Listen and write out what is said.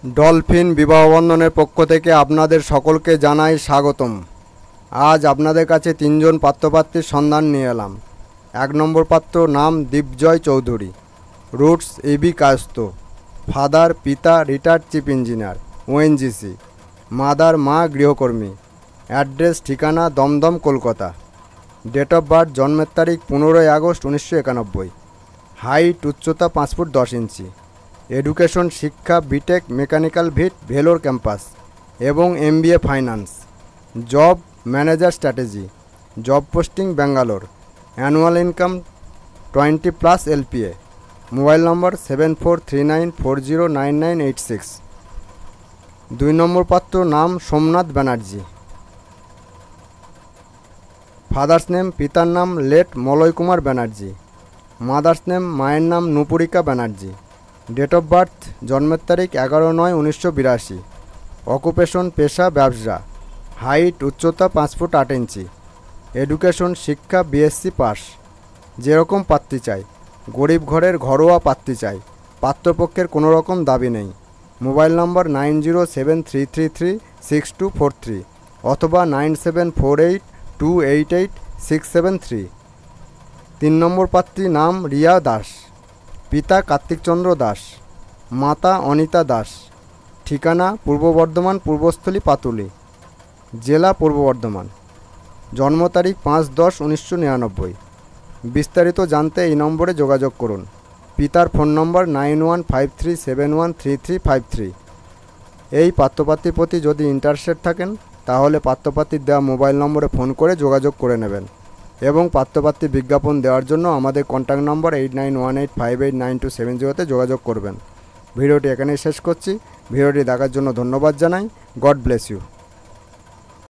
Dolphin বিবাহ বন্ধনের পক্ষ থেকে আপনাদের সকলকে জানাই স্বাগতম। আজ আপনাদের কাছে তিনজন পাত্রপাত্রীর সন্ধান নিয়ে এলাম। 1 নম্বর পাত্র নাম Deepjoy Chowdhury, roots AB Kayastha, father পিতা retired chief engineer ONGC, mother মা গৃহকর্মী, অ্যাড্রেস ঠিকানা Dum Dum Kolkata, date of birth জন্মের তারিখ 15 আগস্ট 1991, হাইট উচ্চতা 5 ফুট 10 ইঞ্চি, এডুকেশন শিক্ষা BTech mechanical VIT Vellore campus এবং MBA finance, job manager strategy, job posting Bangalore, annual income 20+ LPA, mobile number 7439409986। 2 number পাত্র নাম সোমনাথ ব্যানার্জি, ফাদার্স নেম পিতার নাম late Malay Kumar Banerjee, mother's name মায়ের নাম নুপুরিকা ব্যানার্জি, ডেট অফ বার্থ জন্মের তারিখ 11/9/1982, অকুপেশন পেশা ব্যবসা, হাইট উচ্চতা 5 ফুট 8 ইঞ্চি, এডুকেশন শিক্ষা বিএসসি পাস। যেরকম পাত্রী চাই, গরিব ঘরের ঘরোয়া পাত্রী চাই, পাত্রপক্ষের কোনো রকম দাবি নেই। মোবাইল নম্বর 9073336243 অথবা 9748288673। 3 নম্বর পাত্রী নাম রিয়া দাস, পিতা কার্তিকচন্দ্র দাস, মাতা অনিতা দাস, ঠিকানা পূর্ব বর্ধমান পূর্বস্থলী পাতুলি, জেলা পূর্ব বর্ধমান, জন্ম তারিখ 5/10/1999। বিস্তারিত জানতে এই নম্বরে যোগাযোগ করুন। পিতার ফোন নম্বর 9153713353। এই পাত্রপাত্রীর প্রতি যদি ইন্টারেস্টেড থাকেন তাহলে পাত্রপাত্রীর দেওয়া মোবাইল নম্বরে ফোন করে যোগাযোগ করে নেবেন এবং পাত্রপাত্রীর বিজ্ঞাপন দেওয়ার জন্য আমাদের কন্ট্যাক্ট নম্বর 8918589270-তে যোগাযোগ করবেন। ভিডিওটি এখানেই শেষ করছি। ভিডিওটি দেখার জন্য ধন্যবাদ জানাই। God bless you.